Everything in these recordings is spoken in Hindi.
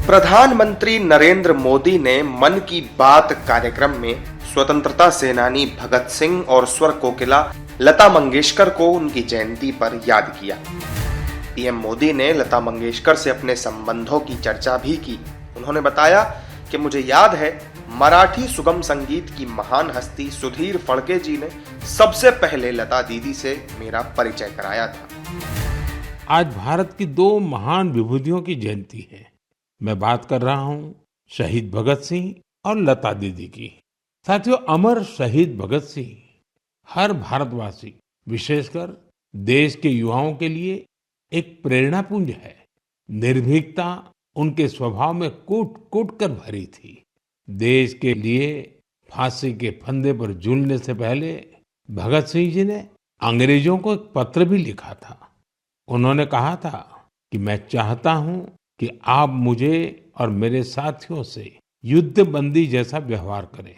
प्रधानमंत्री नरेंद्र मोदी ने मन की बात कार्यक्रम में स्वतंत्रता सेनानी भगत सिंह और स्वर कोकिला लता मंगेशकर को उनकी जयंती पर याद किया। पीएम मोदी ने लता मंगेशकर से अपने संबंधों की चर्चा भी की। उन्होंने बताया कि मुझे याद है, मराठी सुगम संगीत की महान हस्ती सुधीर फड़के जी ने सबसे पहले लता दीदी से मेरा परिचय कराया था। आज भारत की दो महान विभूतियों की जयंती है। मैं बात कर रहा हूं शहीद भगत सिंह और लता दीदी की। साथियों, अमर शहीद भगत सिंह हर भारतवासी, विशेषकर देश के युवाओं के लिए एक प्रेरणा पुंज है। निर्भीकता उनके स्वभाव में कूट कूट कर भरी थी। देश के लिए फांसी के फंदे पर झूलने से पहले भगत सिंह जी ने अंग्रेजों को एक पत्र भी लिखा था। उन्होंने कहा था कि मैं चाहता हूं कि आप मुझे और मेरे साथियों से युद्ध बंदी जैसा व्यवहार करें।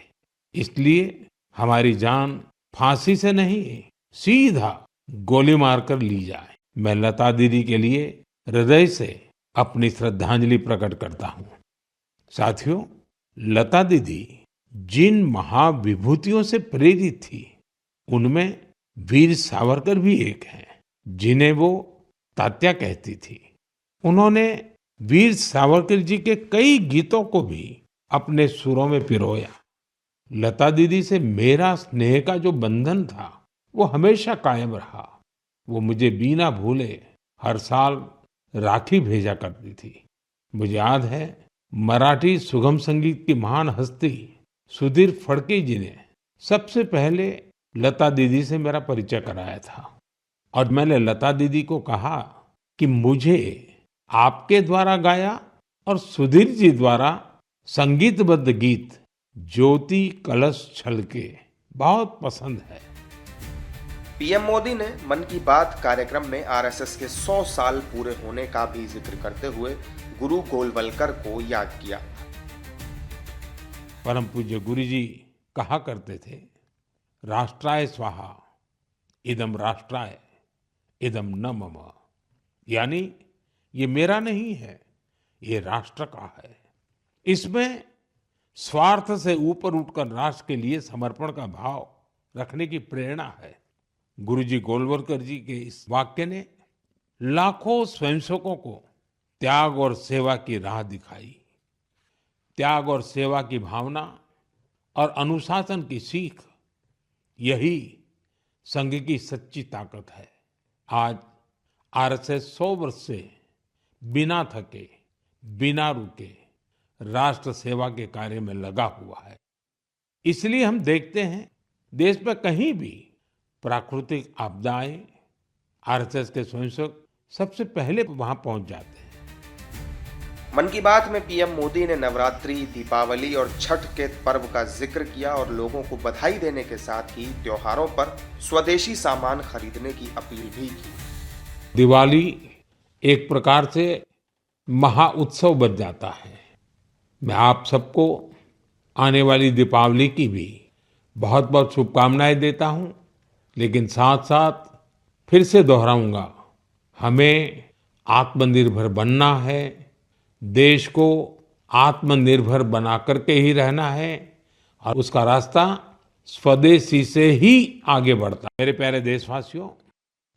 इसलिए हमारी जान फांसी से नहीं, सीधा गोली मारकर ली जाए। मैं लता दीदी के लिए हृदय से अपनी श्रद्धांजलि प्रकट करता हूं। साथियों, लता दीदी जिन महाविभूतियों से प्रेरित थी, उनमें वीर सावरकर भी एक हैं, जिन्हें वो तात्या कहती थी। उन्होंने वीर सावरकर जी के कई गीतों को भी अपने सुरों में पिरोया। लता दीदी से मेरा स्नेह का जो बंधन था, वो हमेशा कायम रहा। वो मुझे बिना भूले हर साल राखी भेजा करती थी। मुझे याद है, मराठी सुगम संगीत की महान हस्ती सुधीर फड़के जी ने सबसे पहले लता दीदी से मेरा परिचय कराया था। और मैंने लता दीदी को कहा कि मुझे आपके द्वारा गाया और सुधीर जी द्वारा संगीतबद्ध गीत ज्योति कलश छलके बहुत पसंद है। पीएम मोदी ने मन की बात कार्यक्रम में आरएसएस के 100 साल पूरे होने का भी जिक्र करते हुए गुरु गोलवलकर को याद किया। परम पूज्य गुरु जी कहा करते थे, राष्ट्राय स्वाहा इदम राष्ट्राय इदम न मम। यानी ये मेरा नहीं है, ये राष्ट्र का है। इसमें स्वार्थ से ऊपर उठकर राष्ट्र के लिए समर्पण का भाव रखने की प्रेरणा है। गुरुजी गोलवलकर जी के इस वाक्य ने लाखों स्वयंसेवकों को त्याग और सेवा की राह दिखाई। त्याग और सेवा की भावना और अनुशासन की सीख, यही संघ की सच्ची ताकत है। आज आरएसएस 100 वर्ष से बिना थके, बिना रुके राष्ट्र सेवा के कार्य में लगा हुआ है। इसलिए हम देखते हैं, देश में कहीं भी प्राकृतिक आपदाएं, आरएसएस के स्वयंसेवक सबसे पहले वहां पहुंच जाते हैं। मन की बात में पीएम मोदी ने नवरात्रि, दीपावली और छठ के पर्व का जिक्र किया और लोगों को बधाई देने के साथ ही त्योहारों पर स्वदेशी सामान खरीदने की अपील भी की। दिवाली एक प्रकार से महाउत्सव बन जाता है। मैं आप सबको आने वाली दीपावली की भी बहुत बहुत शुभकामनाएं देता हूं। लेकिन साथ साथ फिर से दोहराऊंगा, हमें आत्मनिर्भर बनना है। देश को आत्मनिर्भर बना करके ही रहना है और उसका रास्ता स्वदेशी से ही आगे बढ़ता है। मेरे प्यारे देशवासियों,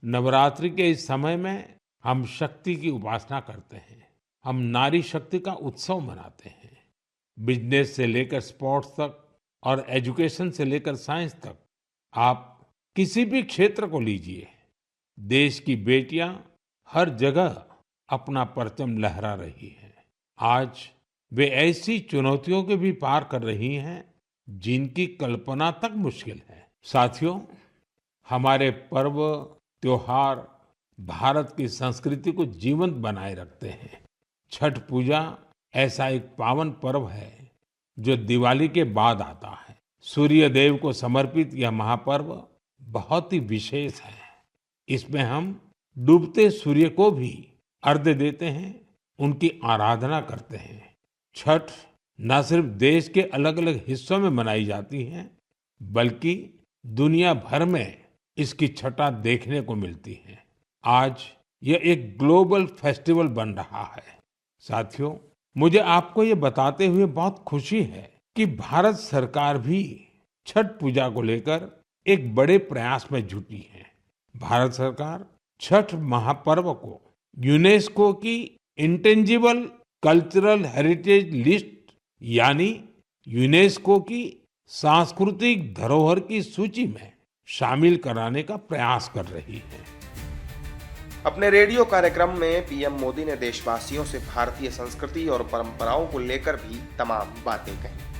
नवरात्रि के इस समय में हम शक्ति की उपासना करते हैं। हम नारी शक्ति का उत्सव मनाते हैं। बिजनेस से लेकर स्पोर्ट्स तक और एजुकेशन से लेकर साइंस तक, आप किसी भी क्षेत्र को लीजिए, देश की बेटियां हर जगह अपना परचम लहरा रही हैं। आज वे ऐसी चुनौतियों के भी पार कर रही हैं जिनकी कल्पना तक मुश्किल है। साथियों, हमारे पर्व त्योहार भारत की संस्कृति को जीवंत बनाए रखते हैं। छठ पूजा ऐसा एक पावन पर्व है जो दिवाली के बाद आता है। सूर्य देव को समर्पित यह महापर्व बहुत ही विशेष है। इसमें हम डूबते सूर्य को भी अर्घ्य देते हैं, उनकी आराधना करते हैं। छठ न सिर्फ देश के अलग अलग हिस्सों में मनाई जाती है, बल्कि दुनिया भर में इसकी छठा देखने को मिलती है। आज यह एक ग्लोबल फेस्टिवल बन रहा है। साथियों, मुझे आपको ये बताते हुए बहुत खुशी है कि भारत सरकार भी छठ पूजा को लेकर एक बड़े प्रयास में जुटी है। भारत सरकार छठ महापर्व को यूनेस्को की इंटेंजिबल कल्चरल हेरिटेज लिस्ट यानी यूनेस्को की सांस्कृतिक धरोहर की सूची में शामिल कराने का प्रयास कर रही है। अपने रेडियो कार्यक्रम में पीएम मोदी ने देशवासियों से भारतीय संस्कृति और परंपराओं को लेकर भी तमाम बातें कही।